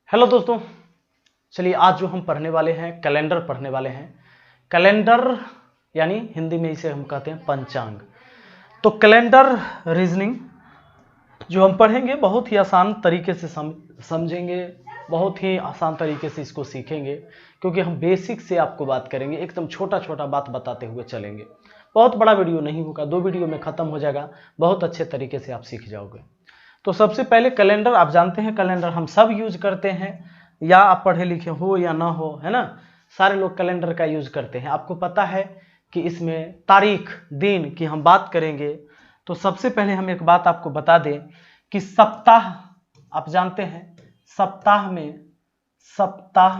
Hello दोस्तों, चलिए आज जो हम पढ़ने वाले हैं कैलेंडर पढ़ने वाले हैं। कैलेंडर यानी हिंदी में इसे हम कहते हैं पंचांग। तो कैलेंडर रीजनिंग जो हम पढ़ेंगे बहुत ही आसान तरीके से समझेंगे, बहुत ही आसान तरीके से इसको सीखेंगे, क्योंकि हम बेसिक से आपको बात करेंगे, एकदम छोटा छोटा बात बताते हुए चलेंगे। बहुत बड़ा वीडियो नहीं होगा, 2 वीडियो में ख़त्म हो जाएगा, बहुत अच्छे तरीके से आप सीख जाओगे। तो सबसे पहले कैलेंडर, आप जानते हैं कैलेंडर हम सब यूज करते हैं, या आप पढ़े लिखे हो या ना हो, है ना, सारे लोग कैलेंडर का यूज करते हैं। आपको पता है कि इसमें तारीख दिन की हम बात करेंगे। तो सबसे पहले हम एक बात आपको बता दें कि सप्ताह, आप जानते हैं सप्ताह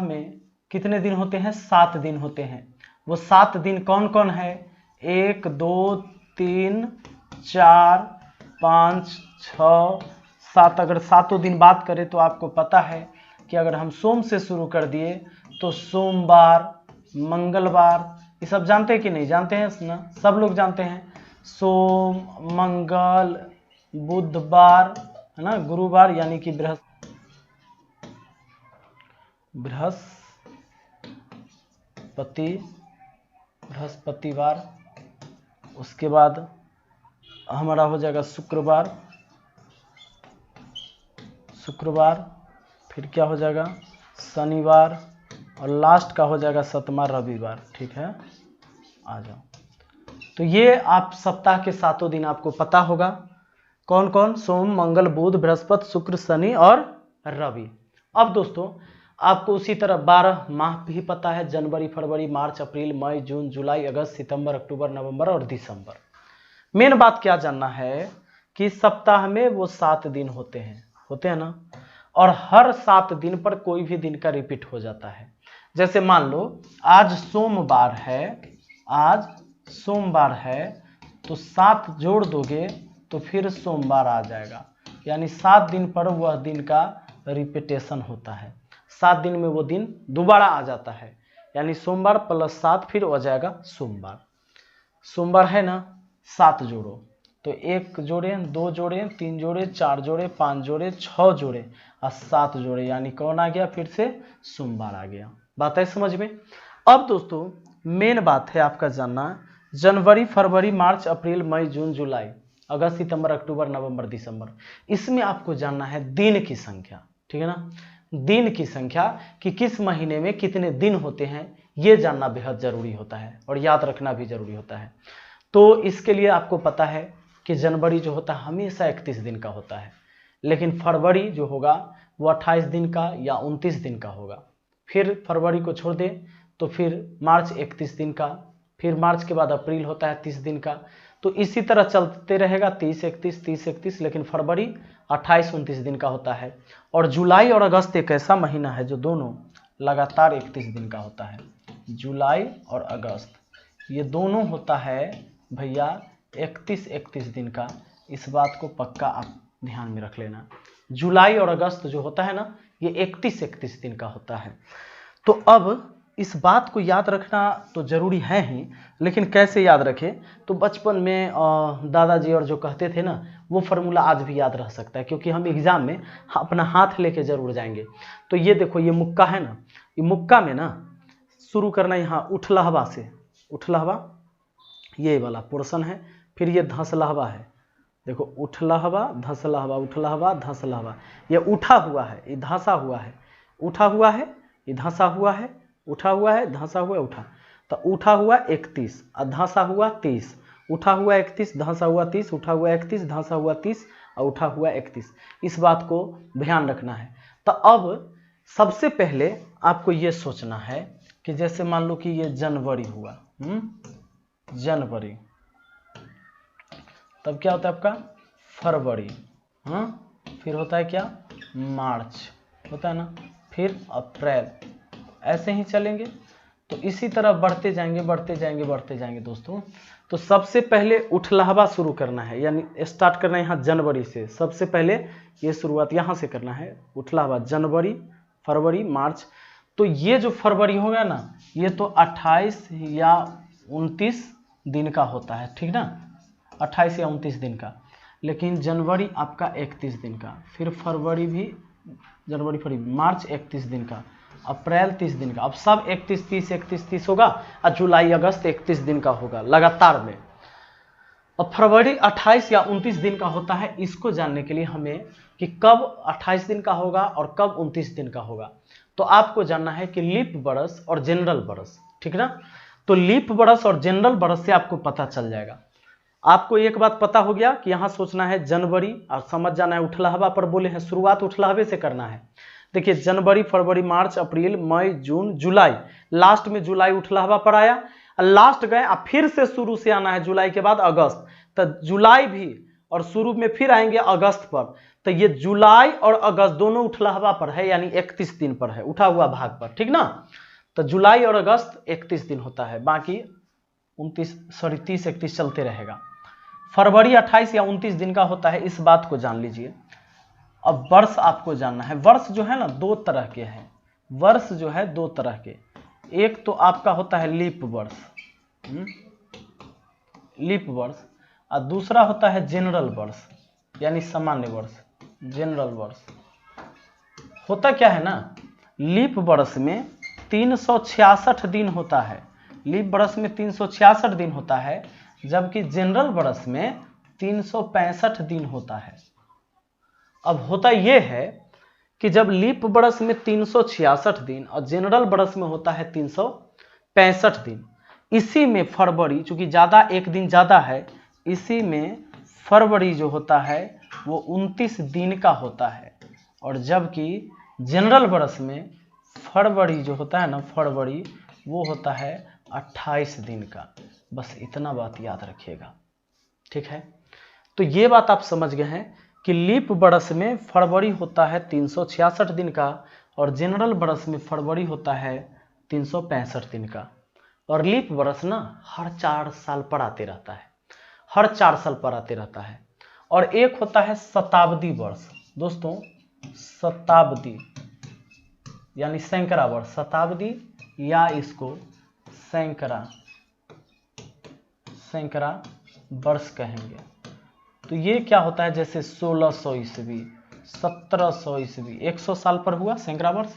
में कितने दिन होते हैं? 7 दिन होते हैं। वो 7 दिन कौन कौन है? 1 2 3 4 5 6 7। अगर 7 दिन बात करें तो आपको पता है कि अगर हम सोम से शुरू कर दिए तो सोमवार, मंगलवार, ये सब जानते हैं कि नहीं जानते हैं ना? सब लोग जानते हैं। सोम, मंगल, बुधवार, है ना, गुरुवार यानी कि बृहस्पतिवार, उसके बाद हमारा हो जाएगा शुक्रवार, फिर क्या हो जाएगा? शनिवार, और लास्ट का हो जाएगा 7वां रविवार। ठीक है, आ जाओ। तो ये आप सप्ताह के 7 दिन आपको पता होगा कौन कौन? सोम, मंगल, बुध, बृहस्पति, शुक्र, शनि और रवि। अब दोस्तों आपको उसी तरह 12 माह भी पता है, जनवरी, फरवरी, मार्च, अप्रैल, मई, जून, जुलाई, अगस्त, सितंबर, अक्टूबर, नवंबर और दिसंबर। मेन बात क्या जानना है कि सप्ताह में वो 7 दिन होते हैं ना, और हर 7 दिन पर कोई भी दिन का रिपीट हो जाता है। जैसे मान लो आज सोमवार है, तो 7 जोड़ दोगे तो फिर सोमवार आ जाएगा, यानी 7 दिन पर वह दिन का रिपीटेशन होता है। 7 दिन में वो दिन दोबारा आ जाता है, यानी सोमवार प्लस 7 फिर हो जाएगा सोमवार। सोमवार है ना, 7 जोड़ो तो 1 जोड़े, 2 जोड़े, 3 जोड़े, 4 जोड़े, 5 जोड़े, 6 जोड़े और 7 जोड़े, यानी कौन आ गया? फिर से सोमवार आ गया। बात है समझ में? अब दोस्तों मेन बात है आपका जानना, जनवरी, फरवरी, मार्च, अप्रैल, मई, जून, जुलाई, अगस्त, सितंबर, अक्टूबर, नवंबर, दिसंबर, इसमें आपको जानना है दिन की संख्या। ठीक है ना, दिन की संख्या कि किस महीने में कितने दिन होते हैं, ये जानना बेहद जरूरी होता है और याद रखना भी जरूरी होता है। तो इसके लिए आपको पता है कि जनवरी जो होता है हमेशा 31 दिन का होता है, लेकिन फरवरी जो होगा वो 28 दिन का या 29 दिन का होगा। फिर फरवरी को छोड़ दें तो फिर मार्च 31 दिन का, फिर मार्च के बाद अप्रैल होता है 30 दिन का। तो इसी तरह चलते रहेगा 30-31, लेकिन फरवरी 28-29 दिन का होता है। और जुलाई और अगस्त एक ऐसा महीना है जो दोनों लगातार 31 दिन का होता है। जुलाई और अगस्त ये दोनों होता है भैया 31 दिन का। इस बात को पक्का आप ध्यान में रख लेना, जुलाई और अगस्त जो होता है ना, ये 31 दिन का होता है। तो अब इस बात को याद रखना तो जरूरी है ही, लेकिन कैसे याद रखें? तो बचपन में दादाजी और जो कहते थे ना, वो फार्मूला आज भी याद रह सकता है, क्योंकि हम एग्जाम में अपना हाथ लेके जरूर जाएंगे। तो ये देखो, ये मुक्का है ना, ये मुक्का में ना शुरू करना यहाँ उठलहवा से, उठलहवा ये वाला पोर्शन है, फिर ये धंसलहवा है। देखो उठलहवा, धंसलहवा, उठलहवा, धंसलहवा, ये उठा हुआ है, ये धंसा हुआ है, उठा हुआ है, ये धंसा हुआ है, उठा हुआ है, धंसा हुआ, उठा। तो उठा हुआ 31 और धंसा हुआ 30, उठा हुआ 31, धंसा हुआ 30, उठा हुआ 31, धंसा हुआ 30 और उठा हुआ 31। इस बात को ध्यान रखना है। तो अब सबसे पहले आपको ये सोचना है कि जैसे मान लो कि ये जनवरी हुआ, जनवरी, तब क्या होता है आपका? फरवरी, फिर होता है क्या? मार्च होता है ना, फिर अप्रैल, ऐसे ही चलेंगे। तो इसी तरह बढ़ते जाएंगे दोस्तों। तो सबसे पहले उठलहवा शुरू करना है, यानी स्टार्ट करना है यहाँ जनवरी से। सबसे पहले ये शुरुआत यहाँ से करना है, उठलहवा, जनवरी, फरवरी, मार्च। तो ये जो फरवरी होगा ना, ये तो 28 या 29 दिन का होता है, ठीक ना, 28 या 29 दिन का। लेकिन जनवरी आपका 31 दिन का, फिर फरवरी भी जनवरी फरवरी मार्च 31 दिन का, अप्रैल 30 दिन का, अब सब 31 30 31 30 होगा, और जुलाई अगस्त 31 दिन का होगा लगातार में। अब फरवरी 28 या 29 दिन का होता है। इसको जानने के लिए हमें कि कब 28 दिन का होगा और कब 29 दिन का होगा, तो आपको जानना है कि लीप बरस और जनरल बरस, ठीक ना। तो लीप बरस और जनरल बरस से आपको पता चल जाएगा। आपको एक बात पता हो गया कि यहां सोचना है जनवरी, और समझ जाना है उठलहवा पर बोले हैं, शुरुआत उठलहवे से करना है। देखिए जनवरी फरवरी मार्च अप्रैल मई जून जुलाई, लास्ट में जुलाई उठलहवा पर आया, लास्ट गए, अब फिर से शुरू से आना है जुलाई के बाद अगस्त, तो जुलाई भी और शुरू में फिर आएंगे अगस्त पर, तो ये जुलाई और अगस्त दोनों उठलहवा पर है, यानी 31 दिन पर है, उठा हुआ भाग पर, ठीक ना। तो जुलाई और अगस्त 31 दिन होता है, बाकी 30 31 चलते रहेगा। फरवरी 28 या 29 दिन का होता है, इस बात को जान लीजिए। अब वर्ष आपको जानना है। वर्ष जो है ना दो तरह के हैं, वर्ष जो है दो तरह के, एक तो आपका होता है लीप वर्ष, लीप वर्ष, और दूसरा होता है जनरल वर्ष यानी सामान्य वर्ष। जनरल वर्ष होता क्या है ना, लीप वर्ष में 366 दिन होता है, लीप वर्ष में 366 दिन होता है, जबकि जनरल वर्ष में 365 दिन होता है। अब होता यह है कि जब लीप वर्ष में 366 दिन और जनरल वर्ष में होता है 365 दिन, इसी में फरवरी, चूंकि ज्यादा एक दिन ज्यादा है, इसी में फरवरी जो होता है वो 29 दिन का होता है, और जबकि जनरल वर्ष में फरवरी जो होता है ना, फरवरी वो होता है 28 दिन का। बस इतना बात याद रखिएगा, ठीक है। तो ये बात आप समझ गए हैं कि लीप वर्ष में फरवरी होता है 366 दिन का, और जनरल वर्ष में फरवरी होता है 365 दिन का। और लीप वर्ष ना हर 4 साल पर आते रहता है, हर 4 साल पर आते रहता है। और एक होता है शताब्दी वर्ष दोस्तों, शताब्दी यानी सैकड़ा वर्ष, शताब्दी या इसको सैकड़ा वर्ष कहेंगे। तो ये क्या होता है, जैसे 1600 ईस्वी, 1700 ईस्वी, 100 साल पर हुआ सैकड़ा वर्ष,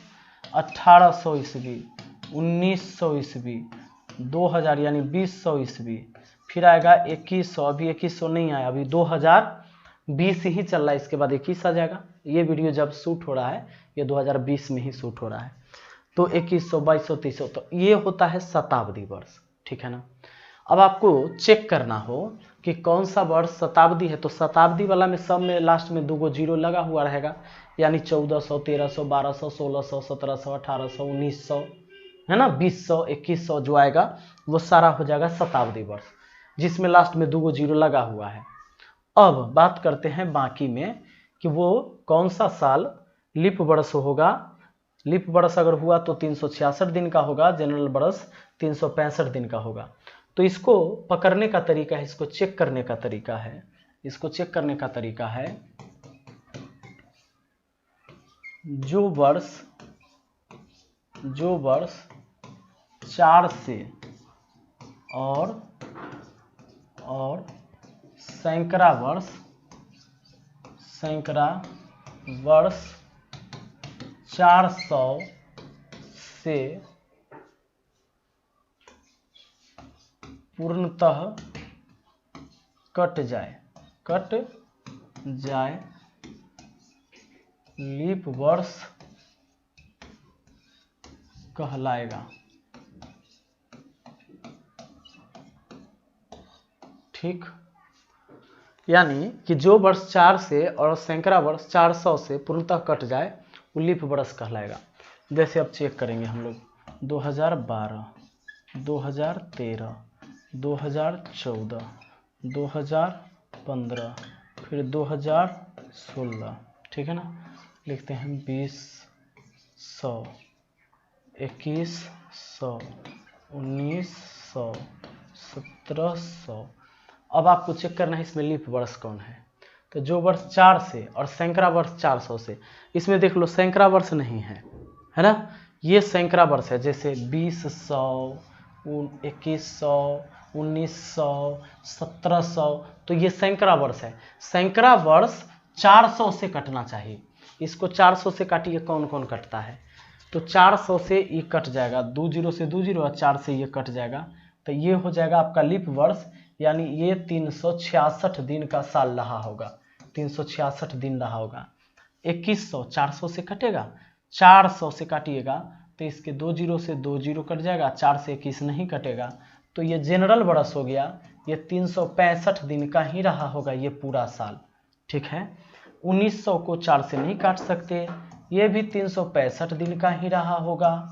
1800 ईस्वी, 1900 ईस्वी, 2000 यानी 2000 ईस्वी, फिर आएगा 2100, अभी 2100 नहीं आया, अभी 2020 ही चल रहा है, इसके बाद 21 आ जाएगा। ये वीडियो जब शूट हो रहा है ये 2020 में ही शूट हो रहा है, तो 2100 2200 2300, तो ये होता है शताब्दी वर्ष, ठीक है ना। अब आपको चेक करना हो कि कौन सा वर्ष शताब्दी है, तो शताब्दी वाला में सब में लास्ट में 2 जीरो लगा हुआ रहेगा, यानी 1400 1300 1200 1600 1700 1800 1900 है ना, 2000 2100 जो आएगा वो सारा हो जाएगा शताब्दी वर्ष, जिसमें लास्ट में 2 जीरो लगा हुआ है। अब बात करते हैं बाकी में कि वो कौन सा साल लीप वर्ष होगा। लीप वर्ष अगर हुआ तो 366 दिन का होगा, जनरल वर्ष 365 दिन का होगा। तो इसको पकड़ने का तरीका है, इसको चेक करने का तरीका है, इसको चेक करने का तरीका है, जो वर्ष 4 से और सैकड़ा वर्ष 400 से पूर्णतः कट जाए लीप वर्ष कहलाएगा, ठीक। यानी कि जो वर्ष 4 से और सैकड़ा वर्ष 400 से पूर्णतः कट जाए वो लीप वर्ष कहलाएगा। जैसे अब चेक करेंगे हम लोग 2012 2013 2014 2015 फिर 2016, ठीक है ना। लिखते हैं 2000 2100 1900 1700। अब आपको चेक करना है इसमें लीप वर्ष कौन है, तो जो वर्ष 4 से और सैकड़ा वर्ष 400 से, इसमें देख लो सैकड़ा वर्ष नहीं है, है ना, ये सैकड़ा वर्ष है, जैसे 2000 2100 1900 1700, तो ये सैकड़ा वर्ष है। सैकड़ा वर्ष 400 से कटना चाहिए, इसको 400 से काटिए, कौन कौन कटता है, तो 400 से ये कट जाएगा, 2 जीरो से 2 जीरो और 4 से ये कट जाएगा, तो ये हो जाएगा आपका लीप वर्ष, यानी ये 366 दिन का साल रहा होगा, 366 दिन रहा होगा। 2100 400 से कटेगा, 400 से काटिएगा तो इसके 2 जीरो से 2 जीरो कट जाएगा, 4 से 21 नहीं कटेगा, तो ये जनरल बरस हो गया, ये 365 दिन का ही रहा होगा ये पूरा साल। ठीक है, 1900 को 4 से नहीं काट सकते, ये भी 365 दिन का ही रहा होगा।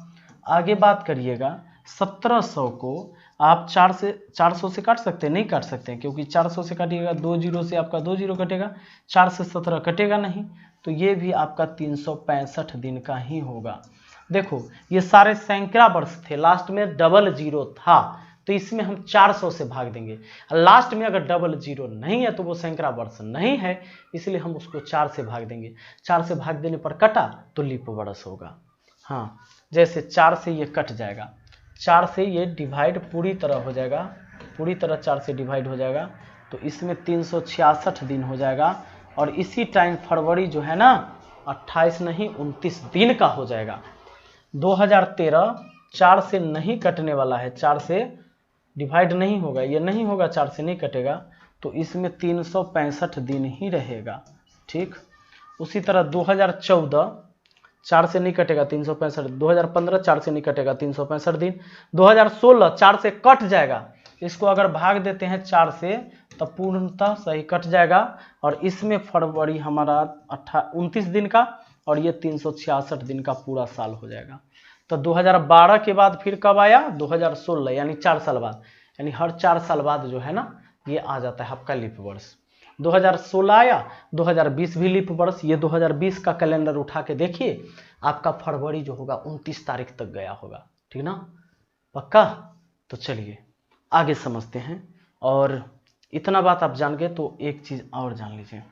आगे बात करिएगा 1700 को आप 400 से काट सकते हैं, नहीं काट सकते हैं, क्योंकि 400 से काटिएगा 2 जीरो से आपका 2 जीरो कटेगा, 4 से 17 कटेगा नहीं, तो ये भी आपका 365 दिन का ही होगा। देखो ये सारे सैकड़ा वर्ष थे, लास्ट में डबल जीरो था, तो इसमें हम 400 से भाग देंगे। लास्ट में अगर डबल जीरो नहीं है तो वो सैकड़ा वर्ष नहीं है, इसलिए हम उसको 4 से भाग देंगे। 4 से भाग देने पर कटा तो लीप वर्ष होगा। हाँ, जैसे 4 से ये कट जाएगा, 4 से ये डिवाइड पूरी तरह हो जाएगा, पूरी तरह 4 से डिवाइड हो जाएगा, तो इसमें 366 दिन हो जाएगा। और इसी टाइम फरवरी जो है ना 28 नहीं 29 दिन का हो जाएगा। 2013 4 से नहीं कटने वाला है, 4 से डिवाइड नहीं होगा, ये नहीं होगा, 4 से नहीं कटेगा, तो इसमें 365 दिन ही रहेगा। ठीक, उसी तरह 2014 4 से नहीं कटेगा 365, 2015 4 से नहीं कटेगा 365 दिन, 2016 4 से कट जाएगा, इसको अगर भाग देते हैं 4 से तो पूर्णतः सही कट जाएगा, और इसमें फरवरी हमारा 29 दिन का और ये 366 दिन का पूरा साल हो जाएगा। तो 2012 के बाद फिर कब आया, 2016, यानी 4 साल बाद, यानी हर 4 साल बाद जो है ना ये आ जाता है आपका लीप वर्ष। 2016 आया, 2020 भी लीप वर्ष, ये 2020 का कैलेंडर उठा के देखिए, आपका फरवरी जो होगा 29 तारीख तक गया होगा। ठीक ना, पक्का? तो चलिए आगे समझते हैं। और इतना बात आप जान गए तो एक चीज़ और जान लीजिए,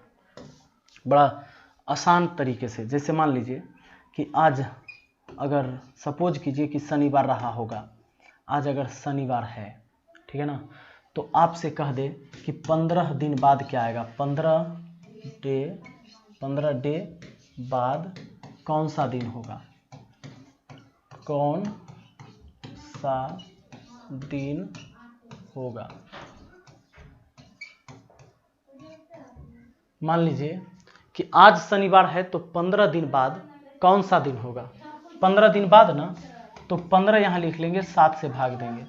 बड़ा आसान तरीके से। जैसे मान लीजिए कि आज अगर सपोज कीजिए कि शनिवार रहा होगा, आज अगर शनिवार है, ठीक है ना, तो आपसे कह दे कि 15 दिन बाद क्या आएगा, 15 डे बाद कौन सा दिन होगा, कौन सा दिन होगा। मान लीजिए कि आज शनिवार है तो 15 दिन बाद कौन सा दिन होगा, 15 दिन बाद ना, तो 15 यहाँ लिख लेंगे, 7 से भाग देंगे,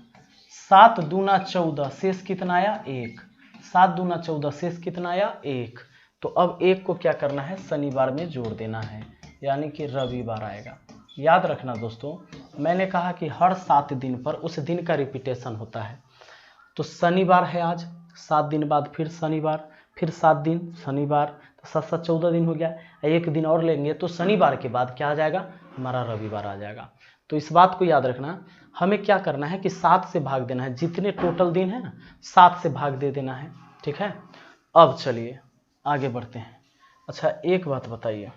7 दूना 14, शेष कितना आया 1, 7 दूना 14, शेष कितना आया 1। तो अब 1 को क्या करना है, शनिवार में जोड़ देना है, यानी कि रविवार आएगा। याद रखना दोस्तों, मैंने कहा कि हर 7 दिन पर उस दिन का रिपीटेशन होता है। तो शनिवार है आज, 7 दिन बाद फिर शनिवार, फिर 7 दिन शनिवार, तो 7 14 दिन हो गया। एक दिन और लेंगे तो शनिवार के बाद क्या आ जाएगा, हमारा रविवार आ जाएगा। तो इस बात को याद रखना, हमें क्या करना है कि 7 से भाग देना है, जितने टोटल दिन है ना 7 से भाग दे देना है। ठीक है, अब चलिए आगे बढ़ते हैं। अच्छा एक बात बताइए,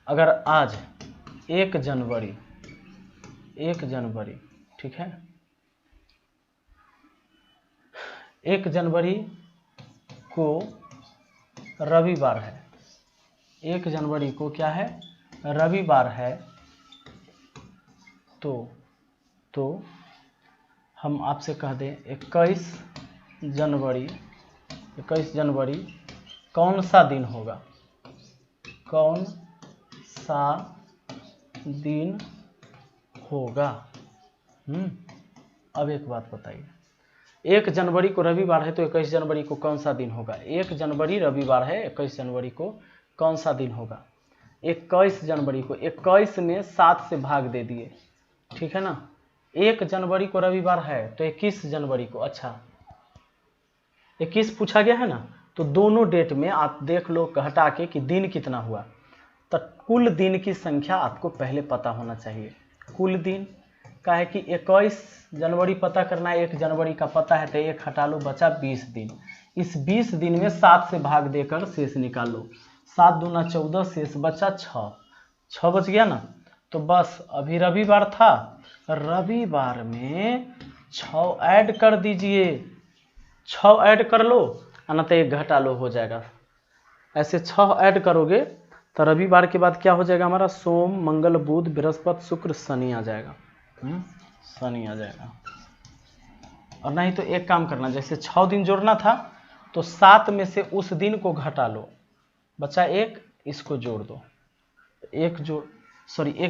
अगर आज 1 जनवरी, ठीक है, 1 जनवरी को रविवार है, 1 जनवरी को क्या है, रविवार है, तो हम आपसे कह दें 21 जनवरी कौन सा दिन होगा, कौन सा दिन होगा। अब एक बात बताइए, 1 जनवरी को रविवार है तो 21 जनवरी को कौन सा दिन होगा, 1 जनवरी रविवार है, 21 जनवरी को कौन सा दिन होगा, 21 जनवरी को 21 में 7 से भाग दे दिए, ठीक है ना। 1 जनवरी को रविवार है तो 21 जनवरी को, अच्छा 21 पूछा गया है ना, तो दोनों डेट में आप देख लो घटा के कि दिन कितना हुआ, तो कुल दिन की संख्या आपको पहले पता होना चाहिए। कुल दिन का है कि 21 जनवरी पता करना है, 1 जनवरी का पता है तो 1 हटा लो, बचा 20 दिन। इस 20 दिन में 7 से भाग देकर शेष निकालो, 7 दूना 14, शेष बचा 6 बच गया ना। तो बस अभी रविवार था, रविवार में 6 ऐड कर दीजिए, 6 ऐड कर लो, ना तो 1 घटा लो, हो जाएगा। ऐसे 6 ऐड करोगे तो रविवार के बाद क्या हो जाएगा हमारा, सोम मंगल बुध बृहस्पति शुक्र शनि आ जाएगा, शनि आ जाएगा। और नहीं तो एक काम करना, जैसे 6 दिन जोड़ना था तो 7 में से उस दिन को घटा लो, बचा 1, इसको जोड़ दो, एक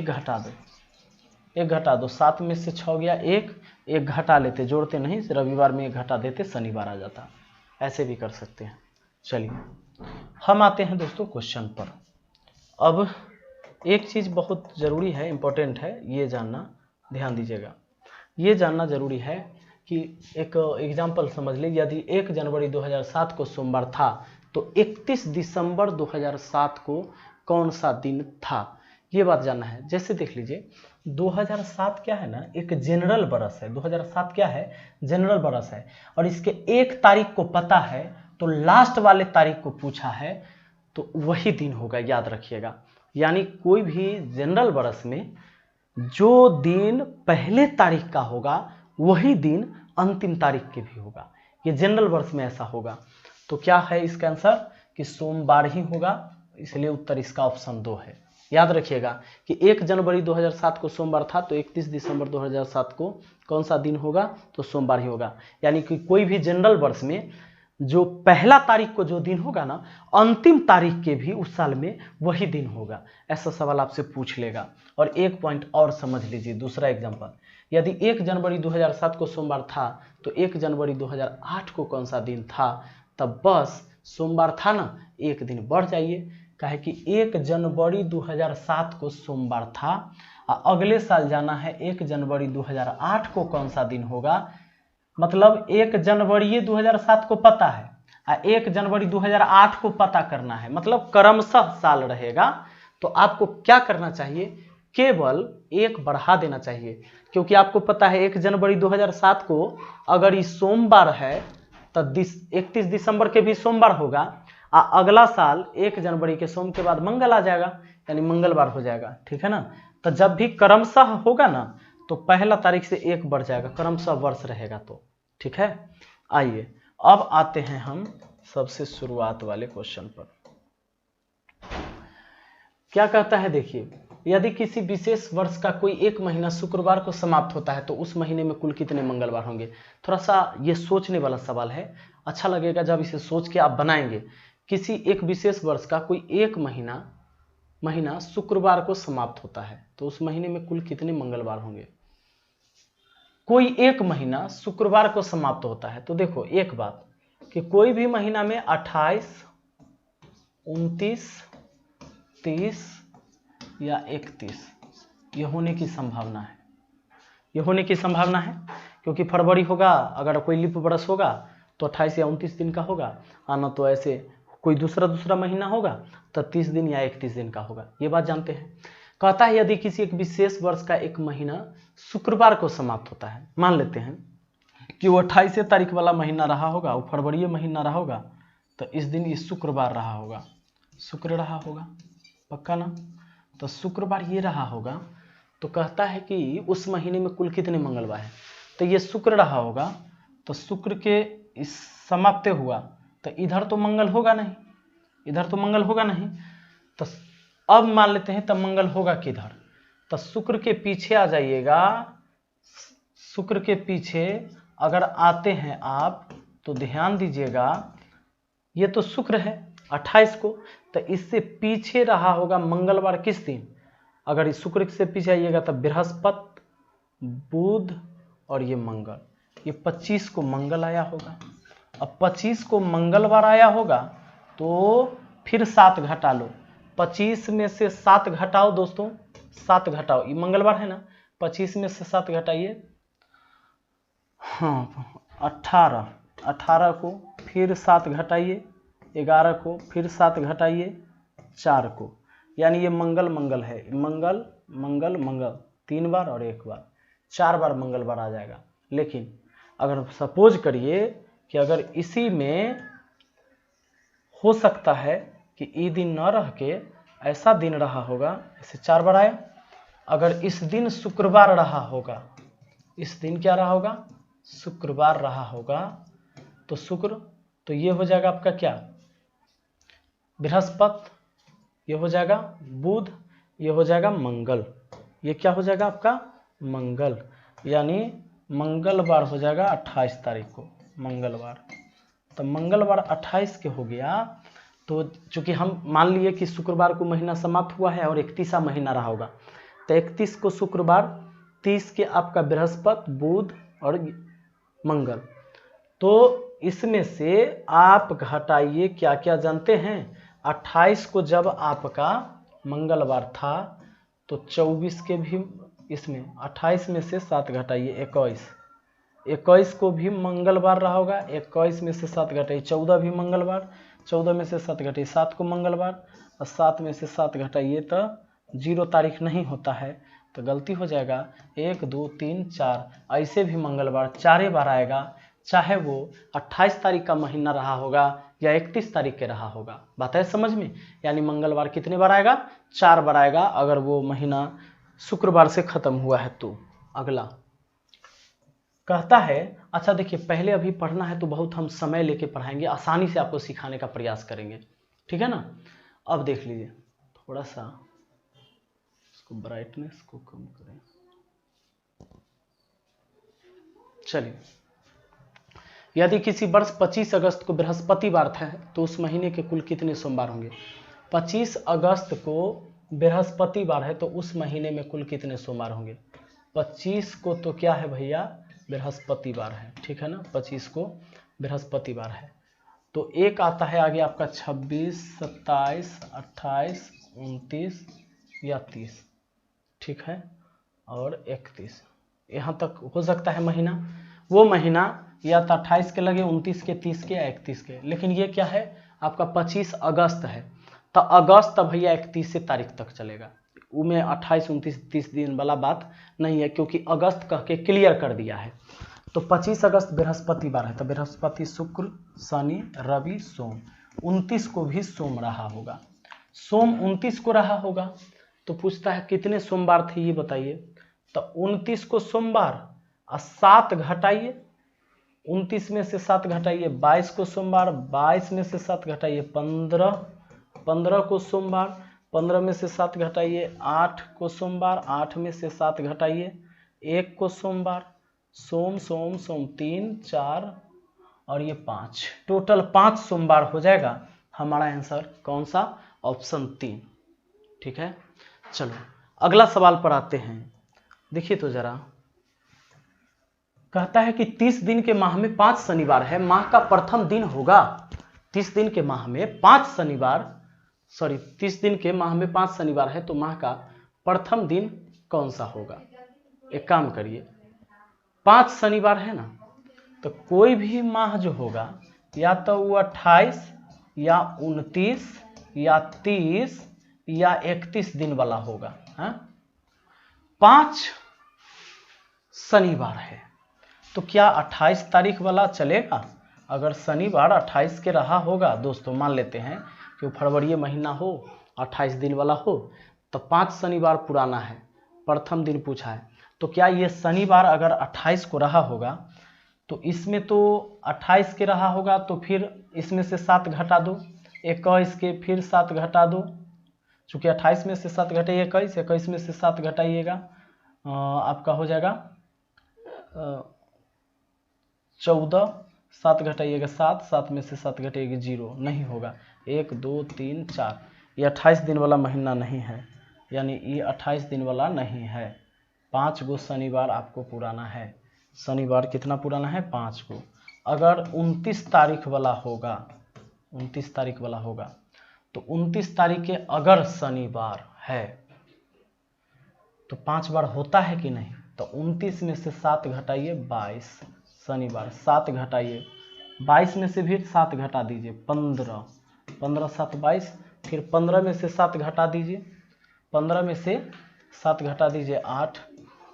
घटा दो, 1 घटा दो, 7 में से 6 गया 1 घटा लेते, जोड़ते नहीं, रविवार में 1 घटा देते, शनिवार आ जाता। ऐसे भी कर सकते हैं। चलिए हम आते हैं दोस्तों क्वेश्चन पर। अब एक चीज़ बहुत ज़रूरी है, इम्पोर्टेंट है, ये जानना, ध्यान दीजिएगा, ये जानना ज़रूरी है कि एक एग्जाम्पल समझ लीजिए, यदि 1 जनवरी 2007 को सोमवार था तो 31 दिसंबर 2007 को कौन सा दिन था, ये बात जानना है। जैसे देख लीजिए 2007 क्या है ना, एक जनरल बरस है, 2007 क्या है, जनरल बरस है, और इसके 1 तारीख को पता है तो लास्ट वाले तारीख को पूछा है तो वही दिन होगा, याद रखिएगा। यानी कोई भी जनरल बरस में जो दिन पहले तारीख का होगा वही दिन अंतिम तारीख के भी होगा, ये जनरल वर्ष में ऐसा होगा। तो क्या है इसका आंसर कि सोमवार ही होगा, इसलिए उत्तर इसका ऑप्शन 2 है। याद रखिएगा कि 1 जनवरी 2007 को सोमवार था तो 31 दिसंबर 2007 को कौन सा दिन होगा, तो सोमवार ही होगा। यानी कि कोई भी जनरल वर्ष में जो पहला तारीख को जो दिन होगा ना, अंतिम तारीख के भी उस साल में वही दिन होगा। ऐसा सवाल आपसे पूछ लेगा। और एक पॉइंट और समझ लीजिए, दूसरा एग्जांपल, यदि 1 जनवरी 2007 को सोमवार था तो 1 जनवरी 2008 को कौन सा दिन था, तब बस सोमवार था ना, 1 दिन बढ़ जाइए, काहे कि 1 जनवरी 2007 को सोमवार था और अगले साल जाना है 1 जनवरी 2008 को कौन सा दिन होगा। मतलब 1 जनवरी 2007 को पता है और 1 जनवरी 2008 को पता करना है, मतलब क्रमशः साल रहेगा। तो आपको क्या करना चाहिए, केवल 1 बढ़ा देना चाहिए, क्योंकि आपको पता है 1 जनवरी 2007 को अगर ये सोमवार है तो 31 दिसंबर के भी सोमवार होगा और अगला साल 1 जनवरी के सोम के बाद मंगल आ जाएगा, यानी मंगलवार हो जाएगा, ठीक है ना। तो जब भी क्रमशः होगा ना तो पहला तारीख से 1 बढ़ जाएगा, क्रमशः वर्ष रहेगा, तो ठीक है। आइए अब आते हैं हम सबसे शुरुआत वाले क्वेश्चन पर। क्या कहता है, देखिए, यदि किसी विशेष वर्ष का कोई एक महीना शुक्रवार को समाप्त होता है तो उस महीने में कुल कितने मंगलवार होंगे। थोड़ा सा ये सोचने वाला सवाल है, अच्छा लगेगा जब इसे सोच के आप बनाएंगे। किसी एक विशेष वर्ष का कोई एक महीना शुक्रवार को समाप्त होता है तो उस महीने में कुल कितने मंगलवार होंगे। कोई एक महीना शुक्रवार को समाप्त होता है तो देखो एक बात कि कोई भी महीना में 28, 29, 30 या 31 ये होने की संभावना है, ये होने की संभावना है, क्योंकि फरवरी होगा, अगर कोई लीप बरस होगा तो 28 या 29 दिन का होगा, आना तो ऐसे कोई दूसरा महीना होगा तो 30 दिन या 31 दिन का होगा, ये बात जानते हैं। कहता है यदि किसी एक विशेष वर्ष का एक महीना शुक्रवार को समाप्त होता है, मान लेते हैं कि वो 28 तारीख वाला महीना रहा होगा, वो फरवरी महीना रहा होगा, तो इस दिन ये शुक्रवार रहा होगा, शुक्र रहा होगा, पक्का ना। तो शुक्रवार ये रहा होगा, तो कहता है कि उस महीने में कुल कितने मंगलवार हैं, तो ये शुक्र रहा होगा, तो शुक्र के इस समाप्त हुआ तो इधर तो मंगल होगा नहीं, इधर तो मंगल होगा नहीं, तो अब मान लेते हैं तब मंगल होगा किधर, तो शुक्र के पीछे आ जाइएगा। शुक्र के पीछे अगर आते हैं आप तो ध्यान दीजिएगा, ये तो शुक्र है 28 को, तो इससे पीछे रहा होगा मंगलवार किस दिन, अगर इस शुक्र से पीछे आइएगा तब बृहस्पति, बुध और ये मंगल, ये 25 को मंगल आया होगा। अब 25 को मंगलवार आया होगा तो फिर 7 घटा लो, 25 में से 7 घटाओ दोस्तों, 7 घटाओ, ये मंगलवार है ना, 25 में से 7 घटाइए, हाँ 18 को फिर 7 घटाइए, 11 को फिर 7 घटाइए, 4 को, यानी ये मंगल है, मंगल 3 बार और 1 बार, 4 बार मंगलवार आ जाएगा। लेकिन अगर सपोज करिए कि अगर इसी में हो सकता है कि ये दिन न रह के ऐसा दिन रहा होगा, ऐसे 4 बार आया, अगर इस दिन शुक्रवार रहा होगा, इस दिन क्या रहा होगा, शुक्रवार रहा होगा, तो शुक्र, तो ये हो जाएगा आपका क्या, बृहस्पति, ये हो जाएगा बुध, ये हो जाएगा मंगल, ये क्या हो जाएगा आपका मंगल, यानी मंगलवार हो जाएगा 28 तारीख को मंगलवार। तो मंगलवार 28 के हो गया। तो चूंकि हम मान लिए कि शुक्रवार को महीना समाप्त हुआ है और 31वां महीना रहा होगा, तो 31 को शुक्रवार, 30 के आपका बृहस्पति, बुध और मंगल। तो इसमें से आप घटाइए क्या क्या जानते हैं। 28 को जब आपका मंगलवार था तो 24 के भी इसमें 28 में से 7 घटाइए 21, 21 को भी मंगलवार रहा होगा, 21 में से 7 घटाइए 14 भी मंगलवार, 14 में से 7 घटाइए 7 को मंगलवार, और 7 में से 7 घटाइए तो 0 तारीख नहीं होता है, तो गलती हो जाएगा 1 2 3 4, ऐसे भी मंगलवार 4 बार आएगा, चाहे वो 28 तारीख का महीना रहा होगा या 31 तारीख के रहा होगा। बात है समझ में। यानी मंगलवार कितने बार आएगा, 4 बार आएगा अगर वो महीना शुक्रवार से खत्म हुआ है तो। अगला कहता है, अच्छा देखिए पहले अभी पढ़ना है तो बहुत हम समय लेके पढ़ाएंगे, आसानी से आपको सिखाने का प्रयास करेंगे, ठीक है ना। अब देख लीजिए, थोड़ा सा इसको ब्राइटनेस को कम करें, चलिए। यदि किसी वर्ष 25 अगस्त को बृहस्पतिवार था तो उस महीने के कुल कितने सोमवार होंगे। 25 अगस्त को बृहस्पतिवार है तो उस महीने में कुल कितने सोमवार होंगे। 25 को तो क्या है भैया, बृहस्पतिवार है, ठीक है ना, 25 को बृहस्पतिवार है। तो एक आता है आगे आपका 26, 27, 28, 29 या 30, ठीक है, और 31, यहाँ तक हो सकता है महीना। वो महीना या तो 28 के लगे, 29 के, 30 के या 31 के, लेकिन ये क्या है आपका 25 अगस्त है, तो अगस्त भैया 31 तारीख तक चलेगा, उनमें 28, 29, 30 दिन वाला बात नहीं है, क्योंकि अगस्त कह के क्लियर कर दिया है। तो 25 अगस्त बृहस्पतिवार है, तो बृहस्पति, शुक्र, शनि, रवि, सोम, 29 को भी सोम रहा होगा, सोम 29 को रहा होगा। तो पूछता है कितने सोमवार थे ये बताइए, तो 29 को सोमवार और 7 घटाइए, 29 में से 7 घटाइए 22 को सोमवार, 22 में से 7 घटाइए 15, 15 को सोमवार, 15 में से 7 घटाइए 8 को सोमवार, 8 में से 7 घटाइए 1 को सोमवार, सोम सोम सोम 3 4 और ये 5, टोटल 5 सोमवार हो जाएगा। हमारा आंसर कौन सा, ऑप्शन 3, ठीक है। चलो अगला सवाल पर आते हैं, देखिए तो जरा, कहता है कि 30 दिन के माह में 5 शनिवार है, माह का प्रथम दिन होगा। 30 दिन के माह में 5 शनिवार, 30 दिन के माह में 5 शनिवार है तो माह का प्रथम दिन कौन सा होगा। एक काम करिए, 5 शनिवार है ना, तो कोई भी माह जो होगा या तो वो 28 या 29 या 30 या 31 दिन वाला होगा। 5 शनिवार है तो क्या 28 तारीख वाला चलेगा। अगर शनिवार 28 के रहा होगा दोस्तों, मान लेते हैं कि फरवरी महीना हो, 28 दिन वाला हो, तो 5 शनिवार पुराना है, प्रथम दिन पूछा है, तो क्या ये शनिवार अगर 28 को रहा होगा तो इसमें तो 28 के रहा होगा, तो फिर इसमें से 7 घटा दो, 21 के फिर 7 घटा दो, चूँकि 28 में से 7 घटाइए 21, 21 में से 7 घटाइएगा आपका हो जाएगा 14, 7 घटाइएगा 7, 7 में से 7 घटाइएगा 0, नहीं होगा, 1 2 3 4, ये 28 दिन वाला महीना नहीं है, यानी ये 28 दिन वाला नहीं है। 5 गो शनिवार आपको पुराना है, शनिवार कितना पुराना है, 5 को। अगर 29 तारीख वाला होगा, 29 तारीख वाला होगा तो 29 तारीख के अगर शनिवार है तो 5 बार होता है कि नहीं, तो 29 में से 7 घटाइए 22, शनिवार 7 घटाइए 22 में से भी 7 घटा दीजिए 15, 15 7 22, फिर 15 में से 7 घटा दीजिए, 15 में से 7 घटा दीजिए 8,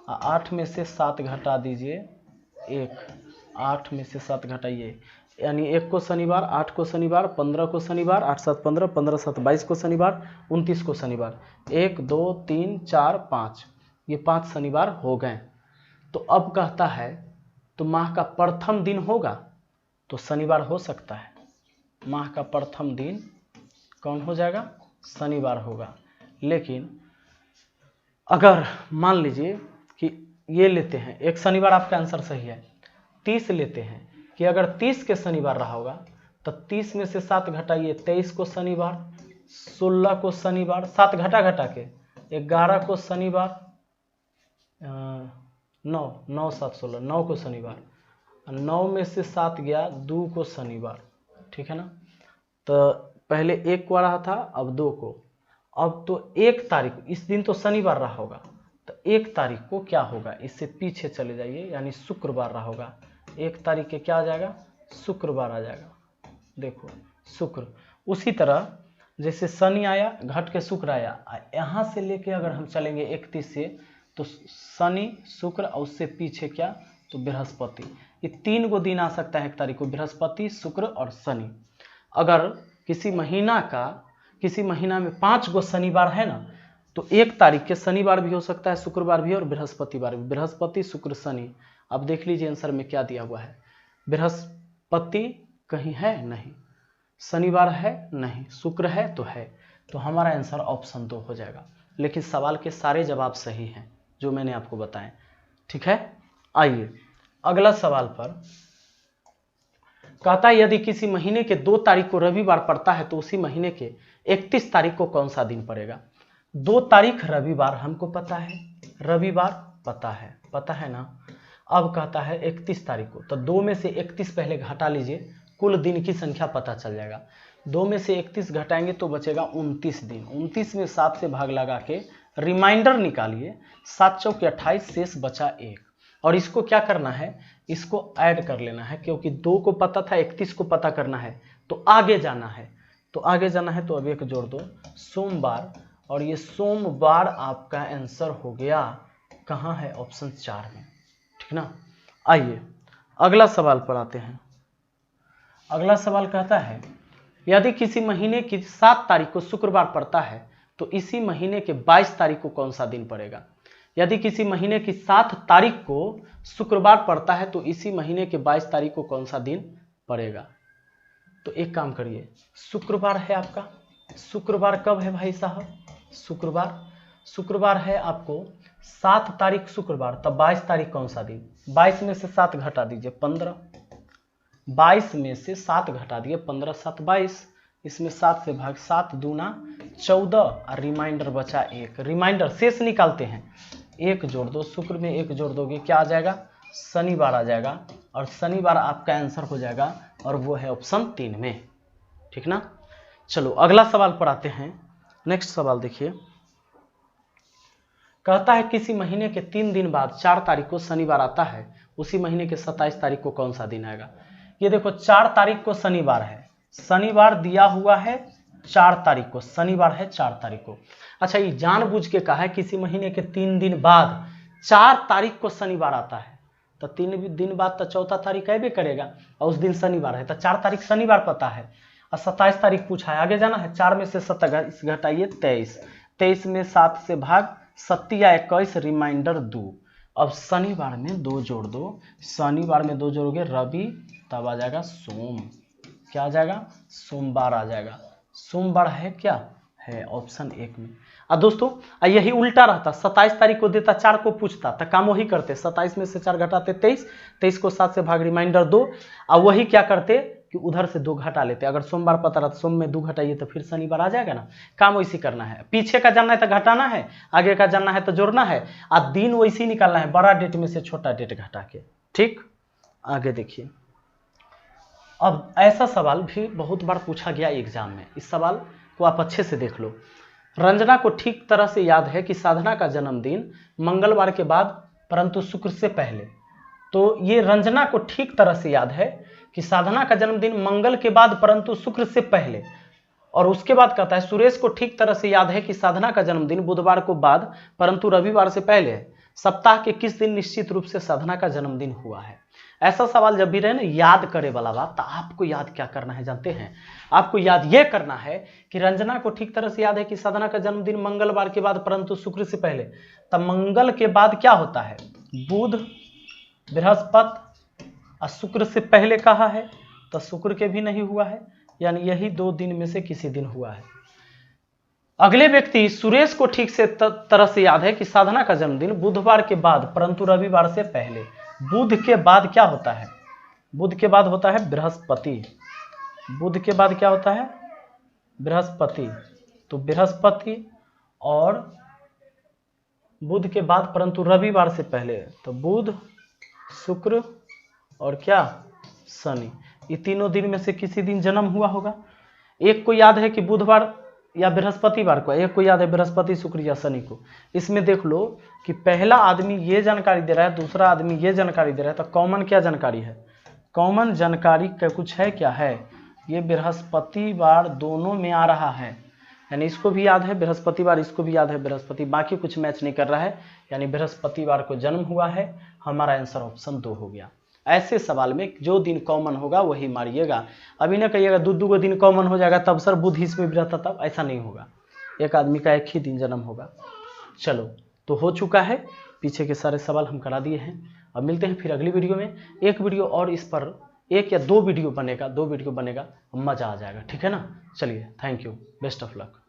8 में से 7 घटा दीजिए 1, 8 में से 7 घटाइए, यानी 1 को शनिवार, 8 को शनिवार, 15 को शनिवार, 8 7 15, 15 7 22 को शनिवार, 29 को शनिवार, 1 2 3 4 5, ये 5 शनिवार हो गए। तो अब कहता है तो माह का प्रथम दिन होगा, तो शनिवार हो सकता है, माह का प्रथम दिन कौन हो जाएगा, शनिवार होगा। लेकिन अगर मान लीजिए कि ये लेते हैं, एक शनिवार आपका आंसर सही है, 30 लेते हैं कि अगर 30 के शनिवार रहा होगा तो 30 में से 7 घटाइए, 23 को शनिवार, 16 को शनिवार, 7 घटा घटा के 11 को शनिवार, 9 7 16, 9 को शनिवार, 9 में से 7 गया 2 को शनिवार, ठीक है ना। तो पहले 1 को आ रहा था, अब 2 को, अब तो 1 तारीख, इस दिन तो शनिवार रहा होगा, तो 1 तारीख को क्या होगा, इससे पीछे चले जाइए, यानी शुक्रवार रहा होगा। 1 तारीख के क्या आ जाएगा, शुक्रवार आ जाएगा। देखो शुक्र, उसी तरह जैसे शनि आया घट के शुक्र आया, यहाँ से लेके अगर हम चलेंगे 31 से तो शनि शुक्र और उससे पीछे क्या, तो बृहस्पति। ये 3 गो दिन आ सकता है 1 तारीख को, बृहस्पति शुक्र और शनि। अगर किसी महीना में 5 गो शनिवार है ना, तो 1 तारीख के शनिवार भी हो सकता है, शुक्रवार भी और बृहस्पतिवार भी, बृहस्पति शुक्र शनि। अब देख लीजिए आंसर में क्या दिया हुआ है, बृहस्पति कहीं है नहीं, शनिवार है नहीं, शुक्र है तो है, तो हमारा आंसर ऑप्शन 2 हो जाएगा। लेकिन सवाल के सारे जवाब सही हैं जो मैंने आपको बताए, ठीक है। आइए अगला सवाल पर कहता है यदि किसी महीने के 2 तारीख को रविवार पड़ता है तो उसी महीने के 31 तारीख को कौन सा दिन पड़ेगा। 2 तारीख रविवार हमको पता है, रविवार पता है ना। अब कहता है 31 तारीख को, तो 2 में से 31 पहले घटा लीजिए, कुल दिन की संख्या पता चल जाएगा। 2 में से 31 घटाएंगे तो बचेगा 29 दिन। 29 में 7 से भाग लगा के रिमाइंडर निकालिए, 7 चौके 28, शेष बचा 1। और इसको क्या करना है, इसको ऐड कर लेना है, क्योंकि 2 को पता था, 31 को पता करना है, तो आगे जाना है। तो अब 1 जोड़ दो, सोमवार, और ये सोमवार आपका आंसर हो गया, कहाँ है, ऑप्शन 4 में, ठीक ना। आइए अगला सवाल पर आते हैं। अगला सवाल कहता है यदि किसी महीने की 7 तारीख को शुक्रवार पड़ता है तो इसी महीने के 22 तारीख को कौन सा दिन पड़ेगा। यदि किसी महीने की 7 तारीख को शुक्रवार पड़ता है तो इसी महीने के 22 तारीख को कौन सा दिन पड़ेगा। तो एक काम करिए, शुक्रवार है आपका, शुक्रवार कब है भाई साहब, शुक्रवार है आपको 7 तारीख शुक्रवार, तब 22 तारीख कौन सा दिन। 22 में से 7 घटा दीजिए 15, 22 में से 7 घटा दिए 15, 7 22, इसमें 7 से भाग, 7 दूना 14 और रिमाइंडर बचा 1। रिमाइंडर शेष निकालते हैं, 1 जोड़ दो, शुक्र में 1 जोड़ दोगे क्या आ जाएगा, शनिवार आ जाएगा, और शनिवार आपका आंसर हो जाएगा, और वो है ऑप्शन 3 में, ठीक ना। चलो अगला सवाल पर आते हैं। नेक्स्ट सवाल देखिए, कहता है किसी महीने के 3 दिन बाद 4 तारीख को शनिवार आता है, उसी महीने के 27 तारीख को कौन सा दिन आएगा। ये देखो 4 तारीख को शनिवार है, शनिवार दिया हुआ है 4 तारीख को, शनिवार है 4 तारीख को। अच्छा, ये जानबूझ के कहा है किसी महीने के 3 दिन बाद 4 तारीख को शनिवार आता है, तो 3 दिन बाद तो 4 तारीख आएबे करेगा, और उस दिन शनिवार है, तो 4 तारीख शनिवार पता है, और 27 तारीख पूछा है, आगे जाना है। 4 में से 7 घटाइए 23, 23 में 7 से भाग, 7 या 21, रिमाइंडर 2। अब शनिवार में 2 जोड़ दो, शनिवार में 2 जोड़ोगे रवि, तब आ जाएगा सोम, क्या आ जाएगा, सोमवार आ जाएगा। सोमवार है क्या, है ऑप्शन 1 में। दोस्तों यही उल्टा रहता, 27 तारीख को देता, 4 को पूछता, तो काम वही करते, 27 में से 4 घटाते 23, 23 को 7 से भाग, रिमाइंडर 2, और वही क्या करते कि उधर से 2 घटा लेते। अगर सोमवार पता रहता, सोम में 2 घटाइए तो फिर शनिवार आ जाएगा ना। काम वैसे करना है, पीछे का जानना है तो घटाना है, आगे का जानना है तो जोड़ना है, और दिन वैसे निकालना है, बड़ा डेट में से छोटा डेट घटा के, ठीक। आगे देखिए, अब ऐसा सवाल भी बहुत बार पूछा गया एग्जाम में, इस सवाल को आप अच्छे से देख लो। रंजना को ठीक तरह से याद है कि साधना का जन्मदिन मंगलवार के बाद परंतु शुक्र से पहले। तो ये रंजना को ठीक तरह से याद है कि साधना का जन्मदिन मंगल के बाद परंतु शुक्र से पहले। और उसके बाद कहता है सुरेश को ठीक तरह से याद है कि साधना का जन्मदिन बुधवार को बाद परंतु रविवार से पहले है। सप्ताह के किस दिन निश्चित रूप से साधना का जन्मदिन हुआ है। ऐसा सवाल जब भी रहे ना, याद करे वाला बात, तो आपको याद क्या करना है जानते हैं, आपको याद ये करना है कि रंजना को ठीक तरह से याद है कि साधना का जन्मदिन मंगलवार के बाद परंतु शुक्र से पहले। तब मंगल के बाद क्या होता है, बुध, बृहस्पति, और शुक्र से पहले कहा है तो शुक्र के भी नहीं हुआ है, यानी यही 2 दिन में से किसी दिन हुआ है। अगले व्यक्ति सुरेश को ठीक से तरह से याद है कि साधना का जन्मदिन बुधवार के बाद परंतु रविवार से पहले। बुध के बाद क्या होता है? बुध के बाद होता है बृहस्पति। बुध के बाद क्या होता है? बृहस्पति। तो बृहस्पति और बुध के बाद परंतु रविवार से पहले, तो बुध, शुक्र और क्या? शनि। ये तीनों दिन में से किसी दिन जन्म हुआ होगा। एक को याद है कि बुधवार या बृहस्पतिवार को, एक को याद है बृहस्पति, शुक्र या शनि को। इसमें देख लो कि पहला आदमी ये जानकारी दे रहा है, दूसरा आदमी ये जानकारी दे रहा है, तो कॉमन क्या जानकारी है? कॉमन जानकारी का कुछ है, क्या है? ये बृहस्पतिवार दोनों में आ रहा है, यानी इसको भी याद है बृहस्पतिवार, इसको भी याद है बृहस्पति, बाकी कुछ मैच नहीं कर रहा है, यानी बृहस्पतिवार को जन्म हुआ है। हमारा आंसर ऑप्शन 2 हो गया। ऐसे सवाल में जो दिन कॉमन होगा वही मारिएगा। अभी ना कहिएगा दो गो दिन कॉमन हो जाएगा तब सर बुध इसमें भी रहता, तब ऐसा नहीं होगा। एक आदमी का एक ही दिन जन्म होगा। चलो, तो हो चुका है, पीछे के सारे सवाल हम करा दिए हैं। अब मिलते हैं फिर अगली वीडियो में। एक वीडियो और इस पर, एक या दो वीडियो बनेगा, मजा आ जाएगा, ठीक है ना। चलिए, thank you, best of luck.